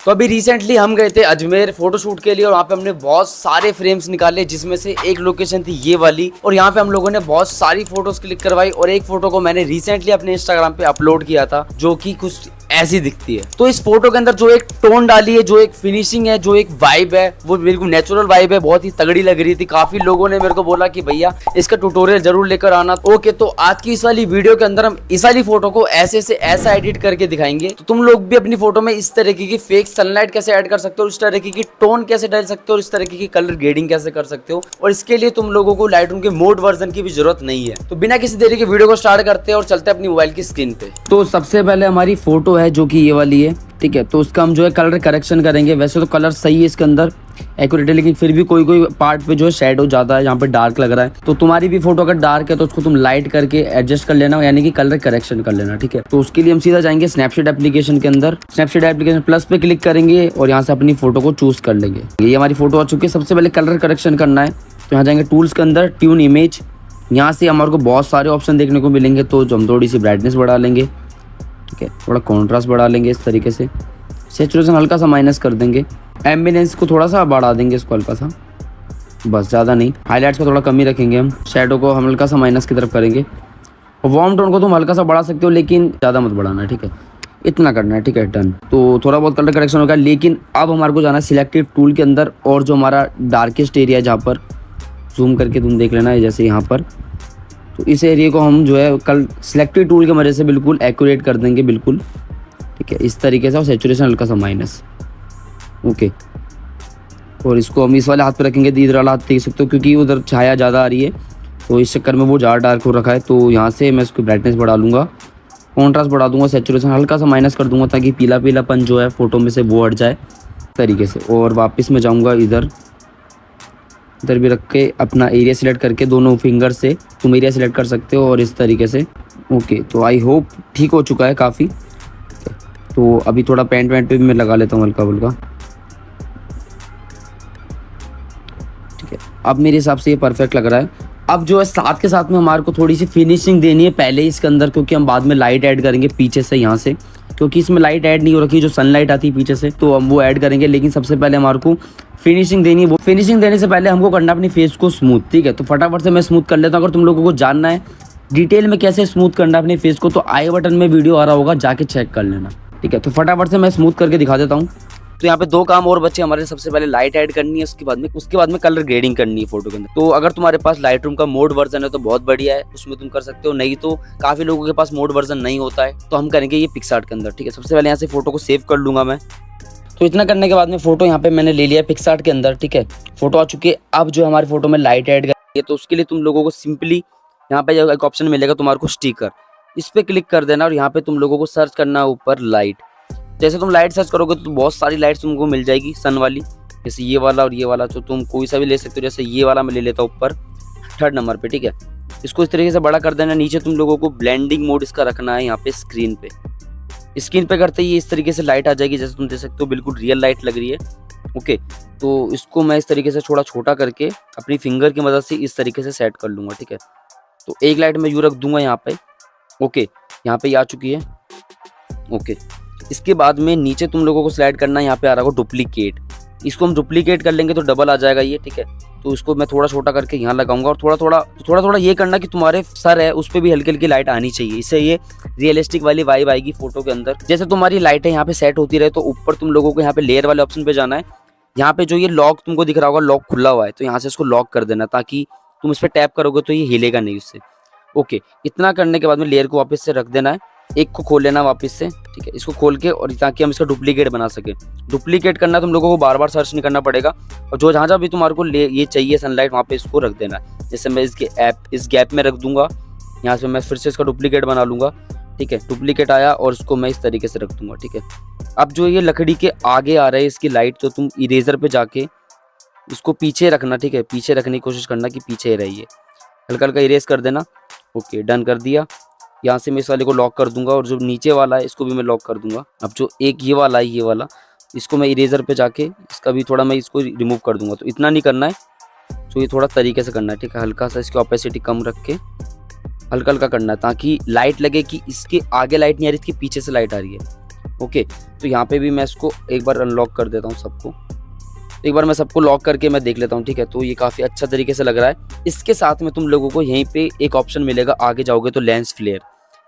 तो अभी रिसेंटली हम गए थे अजमेर फोटोशूट के लिए और वहाँ पे हमने बहुत सारे फ्रेम्स निकाले, जिसमें से एक लोकेशन थी ये वाली। और यहाँ पे हम लोगों ने बहुत सारी फोटोज क्लिक करवाई और एक फोटो को मैंने रिसेंटली अपने इंस्टाग्राम पे अपलोड किया था, जो कि कुछ ऐसी दिखती है। तो इस फोटो के अंदर जो एक टोन डाली है, जो एक फिनिशिंग है, जो एक वाइब है, वो बिल्कुल नेचुरल वाइब है, बहुत ही तगड़ी लग रही थी। काफी लोगों ने मेरे को बोला कि भैया इसका ट्यूटोरियल जरूर लेकर आना। ओके, तो आज की इस वाली वीडियो के अंदर हम इस वाली फोटो को ऐसे से ऐसा एडिट करके दिखाएंगे, तो तुम लोग भी अपनी फोटो में इस तरीके की फेक सनलाइट कैसे ऐड कर सकते हो, इस तरीके की टोन कैसे डाल सकते हो, इस तरीके की कलर ग्रेडिंग कैसे कर सकते हो। और इसके लिए तुम लोगों को लाइटरूम के मोड वर्जन की भी जरूरत नहीं है। तो बिना किसी देरी के वीडियो को स्टार्ट करते हैं और चलते हैं अपनी मोबाइल की स्क्रीन पे। तो सबसे पहले हमारी फोटो है जो कि ये वाली है, ठीक है। तो उसका हम जो है कलर करेक्शन करेंगे। वैसे तो कलर सही है इसके अंदर, एक्यूरेट है, लेकिन फिर भी कोई कोई पार्ट पे जो है शेडो ज्यादा है, यहाँ पे डार्क लग रहा है। तो तुम्हारी भी फोटो अगर डार्क है तो उसको तुम लाइट करके एडजस्ट कर लेना, यानी कि कलर करेक्शन कर लेना, ठीक है। तो उसके लिए हम सीधा जाएंगे स्नैपचैट एप्लीकेशन के अंदर, स्नैपचैट एप्लीकेशन प्लस पे क्लिक करेंगे और यहाँ से अपनी फोटो को चूज कर लेंगे। ये हमारी फोटो आ चुकी है। सबसे पहले कलर करेक्शन करना है, तो यहाँ जाएंगे टूल्स के अंदर, ट्यून इमेज। यहाँ से हमारे को बहुत सारे ऑप्शन देखने को मिलेंगे, तो हम थोड़ी सी ब्राइटनेस बढ़ा लेंगे, ठीक है, थोड़ा कॉन्ट्रास्ट बढ़ा लेंगे इस तरीके से, सैचुरेशन हल्का सा माइनस कर देंगे, एम्बियंस को थोड़ा सा बढ़ा देंगे इसको हल्का सा, बस ज़्यादा नहीं। हाईलाइट्स को थोड़ा कम ही रखेंगे हम, शैडो को हम हल्का सा माइनस की तरफ करेंगे और वार्म टोन को तुम हल्का सा बढ़ा सकते हो, लेकिन ज़्यादा मत बढ़ाना, ठीक है, इतना करना है, ठीक है, डन। तो थोड़ा बहुत कलर करेक्शन होगा, लेकिन अब हमारे को जाना है सिलेक्टिव टूल के अंदर और जो हमारा डार्केस्ट एरिया है, जहाँ पर जूम करके तुम देख लेना है, जैसे यहाँ पर, तो इस एरिया को हम जो है कल सिलेक्टिव टूल की मदद से बिल्कुल एक्यूरेट कर देंगे, बिल्कुल, ठीक है, इस तरीके से। और सैचुरेशन हल्का सा माइनस, ओके। और इसको हम इस वाले हाथ पे रखेंगे, इधर वाला हाथ देख सकते हो, क्योंकि उधर छाया ज़्यादा आ रही है, तो इस चक्कर में वो ज़्यादा डार्क हो रखा है। तो यहाँ से मैं इसको ब्राइटनेस बढ़ा लूँगा, कॉन्ट्रास्ट बढ़ा दूंगा, सैचुरेशन हल्का सा माइनस कर दूंगा, ताकि पीला पीलापन जो है फोटो में से वो हट जाए तरीके से। और वापस मैं जाऊँगा इधर भी रख के अपना एरिया सिलेक्ट करके दोनों फिंगर से तुम एरिया सिलेक्ट कर सकते हो, और इस तरीके से, ओके। तो आई होप ठीक हो चुका है काफ़ी। तो अभी थोड़ा पेंट पे भी मैं लगा लेता हूँ हल्का फुल्का, ठीक है। अब मेरे हिसाब से ये परफेक्ट लग रहा है। अब जो है साथ के साथ में हमारे को थोड़ी सी फिनिशिंग देनी है पहले इसके अंदर, क्योंकि हम बाद में लाइट ऐड करेंगे पीछे से, यहाँ से, क्योंकि इसमें लाइट ऐड नहीं हो रखी, जो सनलाइट आती है पीछे से, तो हम वो ऐड करेंगे। लेकिन सबसे पहले हमारे को फिनिशिंग देनी है। वो फिनिशिंग देने से पहले हमको करना अपनी फेस को स्मूथ, ठीक है। तो फटाफट से मैं स्मूथ कर लेता हूँ। अगर तुम लोगों को जानना है डिटेल में कैसे स्मूथ करना अपने फेस को, तो आई बटन में वीडियो आ रहा होगा, जाके चेक कर लेना, ठीक है। तो फटाफट से मैं स्मूथ करके दिखा देता हूँ। तो यहाँ पे दो काम और बच्चे हमारे, सबसे पहले लाइट ऐड करनी है, उसके बाद में कलर ग्रेडिंग करनी है फोटो के अंदर। तो अगर तुम्हारे पास लाइटरूम का मोड वर्जन है तो बहुत बढ़िया है, उसमें तुम कर सकते हो। नहीं तो काफी लोगों के पास मोड वर्जन नहीं होता है, तो हम करेंगे ये पिक्सआर्ट के अंदर, ठीक है। सबसे पहले यहाँ से फोटो को सेव कर लूंगा मैं। तो इतना करने के बाद में फोटो यहाँ पे मैंने ले लिया पिक्सआर्ट के अंदर, ठीक है। फोटो आ चुकी है। अब जो हमारी फोटो में लाइट ऐड करनी है, तो उसके लिए तुम लोगों को सिंपली यहाँ पे एक ऑप्शन मिलेगा तुम्हारे को स्टिकर, इस पे क्लिक कर देना और यहाँ पे तुम लोगों को सर्च करना ऊपर लाइट। जैसे तुम लाइट सर्च करोगे तो बहुत सारी लाइट्स तुमको मिल जाएगी सन वाली, जैसे ये वाला और ये वाला, तो तुम कोई सा भी ले सकते हो। जैसे ये वाला मैं ले लेता हूँ ऊपर 3rd नंबर पे, ठीक है। इसको इस तरीके से बड़ा कर देना। नीचे तुम लोगों को ब्लेंडिंग मोड इसका रखना है यहाँ पे स्क्रीन पे करते ही इस तरीके से लाइट आ जाएगी, जैसे तुम देख सकते हो, बिल्कुल रियल लाइट लग रही है, ओके। तो इसको मैं इस तरीके से थोड़ा छोटा करके अपनी फिंगर की मदद से इस तरीके से सेट कर लूँगा, ठीक है। तो एक लाइट मैं यूँ रख दूंगा यहाँ पे, ओके। यहाँ पे आ चुकी है, ओके। इसके बाद में नीचे तुम लोगों को स्लाइड करना है, यहाँ पे आ रहा होगा डुप्लीकेट, इसको हम डुप्लीकेट कर लेंगे तो डबल आ जाएगा ये, ठीक है। तो इसको मैं थोड़ा छोटा करके यहाँ लगाऊंगा और थोड़ा थोड़ा ये करना कि तुम्हारे सर है उस पर भी हल्की हल्की लाइट आनी चाहिए, इससे ये रियलिस्टिक वाली वाइब आएगी फोटो के अंदर। जैसे तुम्हारी लाइटें यहाँ पे सेट होती रहे, तो ऊपर तुम लोगों को यहाँ पे लेयर वाले ऑप्शन पे जाना है। यहाँ पे जो ये लॉक तुमको दिख रहा होगा, लॉक खुला हुआ है, तो यहाँ से इसको लॉक कर देना, ताकि तुम इस पर टैप करोगे तो ये हिलेगा नहीं उससे, ओके। इतना करने के बाद में लेयर को वापस से रख देना है, एक को खोल लेना वापस से, ठीक है। इसको खोल के, और ताकि हम इसका डुप्लीकेट बना सके। डुप्लीकेट करना तुम लोगों को बार बार सर्च नहीं करना पड़ेगा, और जो जहाँ भी तुम्हारे को ये चाहिए सनलाइट, वहाँ पे इसको रख देना है। जैसे मैं इस गैप में रख दूंगा, यहाँ से मैं फिर से इसका डुप्लीकेट बना लूंगा, ठीक है। डुप्लीकेट आया और इसको मैं इस तरीके से रख दूंगा, ठीक है। अब जो ये लकड़ी के आगे आ रहा है इसकी लाइट, तो तुम इरेजर पे जाके इसको पीछे रखना, ठीक है। पीछे रखने की कोशिश करना कि पीछे रही है, हल्का हल्का इरेज कर देना, ओके। डन कर दिया। यहाँ से मैं इस वाले को लॉक कर दूंगा, और जो नीचे वाला है इसको भी मैं लॉक कर दूंगा। अब जो एक ये वाला है, ये वाला, इसको मैं इरेजर पे जाके इसका भी थोड़ा मैं इसको रिमूव कर दूंगा। तो इतना नहीं करना है, तो ये थोड़ा तरीके से करना है, ठीक है। हल्का सा इसकी ऑपेसिटी कम रख के हल्का हल्का करना है, ताकि लाइट लगे कि इसके आगे लाइट नहीं आ रही, इसके पीछे से लाइट आ रही है, ओके, तो यहाँ पे भी मैं इसको एक बार अनलॉक कर देता हूँ सबको। एक बार मैं सबको लॉक करके मैं देख लेता हूँ, ठीक है। तो ये काफ़ी अच्छा तरीके से लग रहा है। इसके साथ में तुम लोगों को यहीं पे एक ऑप्शन मिलेगा, आगे जाओगे तो लेंस फ्लेयर,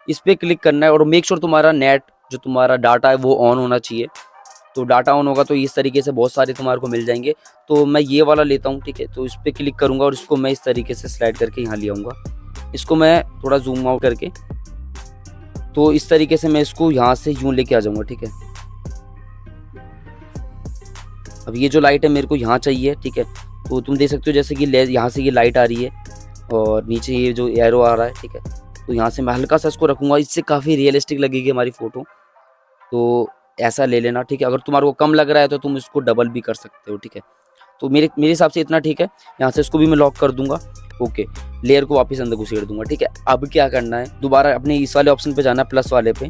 इस पर क्लिक करना है और मेक श्योर तुम्हारा नेट जो तुम्हारा डाटा है वो ऑन होना चाहिए। तो डाटा ऑन होगा तो इस तरीके से बहुत सारे तुम्हारे को मिल जाएंगे। तो मैं ये वाला लेता हूँ, ठीक है। तो इस पर क्लिक करूँगा और इसको मैं इस तरीके से स्लाइड करके यहाँ ले आऊँगा। इसको मैं थोड़ा जूम आउट करके, तो इस तरीके से मैं इसको यहाँ से यूँ लेके आ जाऊँगा, ठीक है। अब ये जो लाइट है मेरे को यहाँ चाहिए, ठीक है। तो तुम देख सकते हो जैसे कि यहाँ से ये लाइट आ रही है और नीचे ये जो एरो आ रहा है, ठीक है। तो यहाँ से मैं हल्का सा इसको रखूँगा, इससे काफ़ी रियलिस्टिक लगेगी हमारी फ़ोटो। तो ऐसा ले लेना, ठीक है। अगर तुम्हारे को कम लग रहा है तो तुम इसको डबल भी कर सकते हो, ठीक है। तो मेरे हिसाब से इतना ठीक है। यहाँ से इसको भी मैं लॉक कर दूंगा। ओके, लेयर को वापस अंदर घुसेड़ दूंगा, ठीक है। अब क्या करना है, दोबारा अपने इस वाले ऑप्शन पे जाना है, प्लस वाले पे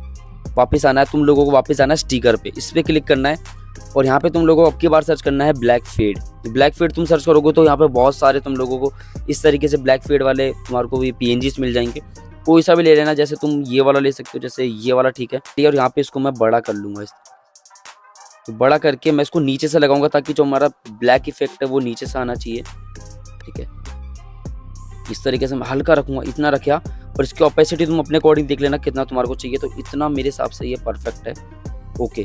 वापस आना है। तुम लोगों को वापस आना है स्टिकर पे, इस पर क्लिक करना है और यहाँ पे तुम लोगों को अब की बार सर्च करना है ब्लैक फेड। ब्लैक फेड तुम सर्च करोगे तो यहाँ पे बहुत सारे तुम लोगों को इस तरीके से ब्लैक फेड वाले तुम्हारे को भी PNGs मिल जाएंगे। कोई सा भी ले लेना, जैसे तुम ये वाला ले सकते हो, जैसे ये वाला, ठीक है। और यहाँ पे इसको मैं बड़ा कर लूँगा, तो बड़ा करके मैं इसको नीचे से लगाऊंगा ताकि जो हमारा ब्लैक इफेक्ट है वो नीचे से आना चाहिए, ठीक है। इस तरीके से मैं हल्का रखूंगा, इतना रखा। और इसकी ओपेसिटी तुम अपने अकॉर्डिंग देख लेना कितना तुम्हारे को चाहिए। तो इतना मेरे हिसाब से ये परफेक्ट है। ओके,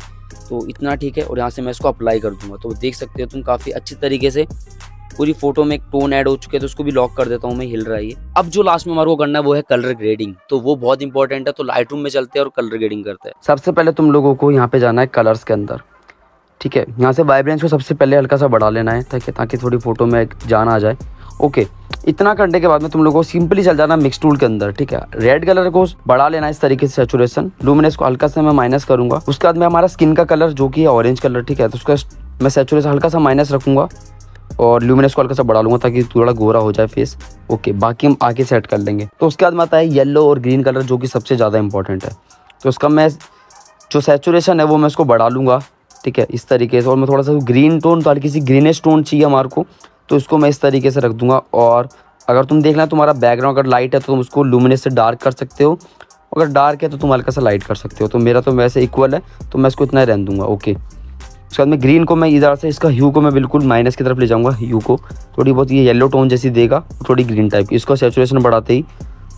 तो इतना ठीक है और यहाँ से मैं इसको अप्लाई कर दूंगा। तो देख सकते हो तुम काफ़ी अच्छी तरीके से पूरी फोटो में एक टोन ऐड हो चुके हैं। तो उसको भी लॉक कर देता हूँ मैं, हिल रहा है ये। अब जो लास्ट में हमारे को करना है वो है कलर ग्रेडिंग। तो वो बहुत इंपॉर्टेंट है। तो लाइट रूम में चलते हैं और कलर ग्रेडिंग करते हैं। सबसे पहले तुम लोगों को यहाँ पे जाना है कलर्स के अंदर, ठीक है। यहाँ से वाइब्रेंस को सबसे पहले हल्का सा बढ़ा लेना है ताकि थोड़ी फोटो में एक जान आ जाए। ओके, इतना करने के बाद में तुम लोगों को सिंपली चल जाना मिक्स टूल के अंदर, ठीक है। रेड कलर को बढ़ा लेना है इस तरीके से, सैचुरेशन लुमिनेंस को हल्का सा मैं माइनस करूंगा। उसके बाद में हमारा स्किन का कलर जो कि है ऑरेंज कलर, ठीक है। तो उसका मैं सैचुरेशन हल्का सा माइनस रखूंगा और ल्यूमिनेंस को हल्का सा बढ़ा लूंगा ताकि थोड़ा गोरा हो जाए फेस। ओके, बाकी हम आगे सेट कर लेंगे। तो उसके बाद में आता है येलो और ग्रीन कलर जो कि सबसे ज़्यादा इंपॉर्टेंट है। तो उसका मैं जो सैचुरेशन है वो मैं उसको बढ़ा लूँगा, ठीक है, इस तरीके से। और मैं थोड़ा सा ग्रीन टोन, तो हल्की सी ग्रीनिश टोन चाहिए हमारे को, तो इसको मैं इस तरीके से रख दूंगा। और अगर तुम देखना है तुम्हारा बैकग्राउंड अगर लाइट है तो तुम उसको लुमिनेंस से डार्क कर सकते हो, अगर डार्क है तो तुम हल्का सा लाइट कर सकते हो। तो मेरा तो वैसे इक्वल है तो मैं इसको इतना ही रहने दूंगा। ओके, उसके बाद में ग्रीन को मैं इधर से इसका ह्यू को मैं बिल्कुल माइनस की तरफ ले जाऊँगा। ह्यू को थोड़ी बहुत ये येलो टोन जैसी देगा, थोड़ी ग्रीन टाइप की। इसको सैचुरेशन बढ़ाते ही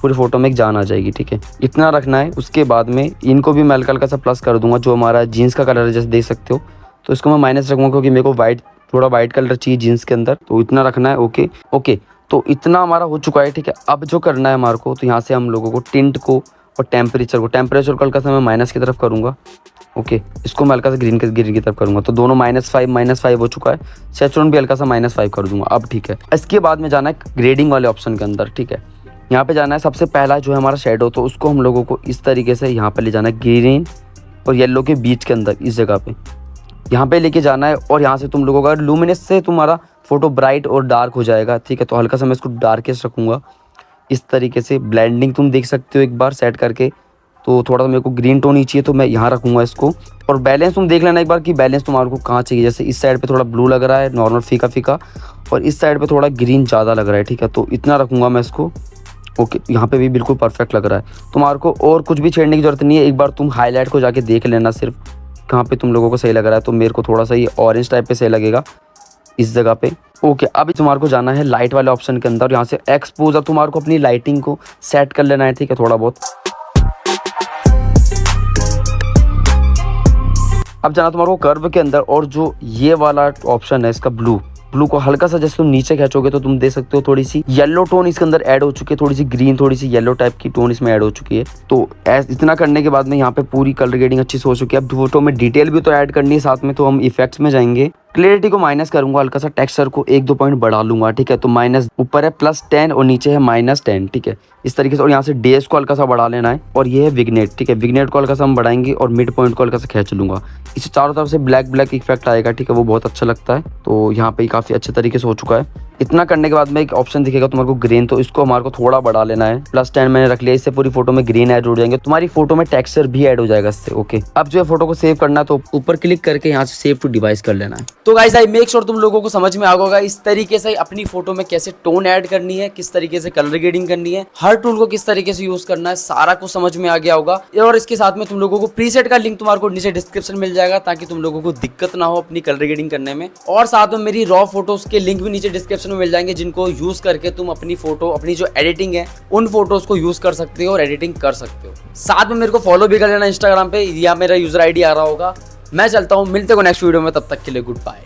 पूरी फोटो में एक जान आ जाएगी, ठीक है। इतना रखना है। उसके बाद में इनको भी मैं हल्का हल्का सा प्लस कर दूंगा। जो हमारा जीन्स का कलर है जैसे देख सकते हो, तो इसको मैं माइनस रखूँगा क्योंकि मेरे को थोड़ा वाइट कलर चाहिए जीन्स के अंदर। तो इतना रखना है। ओके, तो इतना हमारा हो चुका है, ठीक है। अब जो करना है हमारे को, तो यहाँ से हम लोगों को टिंट को और टेम्परेचर को हल्का सा मैं माइनस की तरफ करूँगा। ओके, इसको मैं हल्का सा ग्रीन की तरफ करूँगा। तो दोनों -5 हो चुका है। सैचुरेशन भी हल्का सा -5 कर दूंगा। अब ठीक है, इसके बाद में जाना है ग्रेडिंग वाले ऑप्शन के अंदर, ठीक है। यहाँ पे जाना है सबसे पहला जो है हमारा शेडो, तो उसको हम लोगों को इस तरीके से यहाँ पे ले जाना है, ग्रीन और येलो के बीच के अंदर इस जगह पे यहाँ पे लेके जाना है। और यहाँ से तुम लोगों का लुमिनेंस से तुम्हारा फोटो ब्राइट और डार्क हो जाएगा, ठीक है। तो हल्का सा मैं इसको डार्केस्ट रखूँगा इस तरीके से। ब्लेंडिंग तुम देख सकते हो एक बार सेट करके, तो थोड़ा सा मेरे को ग्रीन टोन ही चाहिए तो मैं यहाँ रखूँगा इसको। और बैलेंस तुम देख लेना एक बार कि बैलेंस तुम्हारे को कहाँ चाहिए। जैसे इस साइड पे थोड़ा ब्लू लग रहा है नॉर्मल फीका फीका, और इस साइड पे थोड़ा ग्रीन ज़्यादा लग रहा है, ठीक है। तो इतना रखूँगा मैं इसको। ओके, यहाँ पे भी बिल्कुल परफेक्ट लग रहा है। तुम्हारे को और कुछ भी छेड़ने की जरूरत नहीं है। एक बार तुम हाईलाइट को जाके देख लेना सिर्फ कहाँ पे तुम लोगों को सही लग रहा है। तो मेरे को थोड़ा सा ये ऑरेंज टाइप पे सही लगेगा इस जगह पे। ओके, अभी तुम्हारे को जाना है लाइट वाले ऑप्शन के अंदर। यहाँ से एक्सपोज, अब तुम्हारे को अपनी लाइटिंग को सेट कर लेना है, ठीक है, थोड़ा बहुत। अब जाना तुम्हारे को कर्व के अंदर, और जो ये वाला ऑप्शन है इसका ब्लू को हल्का सा जैसे तुम नीचे खींचोगे तो तुम देख सकते हो थोड़ी सी येलो टोन इसके अंदर ऐड हो चुकी है, थोड़ी सी ग्रीन, थोड़ी सी येलो टाइप की टोन इसमें ऐड हो चुकी है। तो इतना करने के बाद में यहाँ पे पूरी कलर ग्रेडिंग अच्छी से हो चुकी है। अब फोटो में डिटेल भी तो ऐड करनी है साथ में, तो हम इफेक्ट्स में जाएंगे। क्लियरिटी को माइनस करूंगा, हल्का सा टेक्सचर को 1-2 पॉइंट बढ़ा लूंगा, ठीक है। तो माइनस ऊपर है +10 और नीचे है -10, ठीक है, इस तरीके से। और यहाँ से डेज को हल्का सा बढ़ा लेना है। और ये है विग्नेट, ठीक है, विग्नेट को हल्का सा हम बढ़ाएंगे और मिड पॉइंट को हल्का सा खींच लूंगा। इससे चारों तरफ से ब्लैक इफेक्ट आएगा, ठीक है, वो बहुत अच्छा लगता है। तो यहाँ पे काफी अच्छे तरीके से हो चुका है। इतना करने के बाद में एक ऑप्शन दिखेगा तुम्हारे को ग्रीन, तो इसको हमारे को थोड़ा बढ़ा लेना है। +10 मैंने रख लिया, इससे पूरी फोटो में ग्रीन ऐड हो जाएंगे, तुम्हारी फोटो में टेक्सचर भी ऐड हो जाएगा इससे। ओके, अब जो है फोटो को सेव करना है तो ऊपर क्लिक करके यहाँ से सेव टू डिवाइस कर लेना है। तो गाइस आई मेक श्योर तुम लोगों को समझ में आ गया होगा इस तरीके से अपनी फोटो में कैसे टोन ऐड करनी है, किस तरीके से कलर ग्रेडिंग करनी है, हर टूल को किस तरीके से यूज करना है, सारा कुछ समझ में आ गया होगा। और इसके साथ में तुम लोगों को प्रीसेट का लिंक तुम्हारे को नीचे डिस्क्रिप्शन मिल जाएगा, ताकि तुम लोगों को दिक्कत ना हो अपनी कलर ग्रेडिंग करने में। और साथ में मेरी रॉ फोटोज के लिंक भी नीचे डिस्क्रिप्शन में मिल जाएंगे, जिनको यूज करके तुम अपनी फोटो, अपनी जो एडिटिंग है उन फोटोज को यूज कर सकते हो और एडिटिंग कर सकते हो। साथ में मेरे को फॉलो भी कर लेना इंस्टाग्राम पे, या मेरा यूजर आईडी आ रहा होगा। मैं चलता हूँ, मिलते को नेक्स्ट वीडियो में, तब तक के लिए गुड बाय।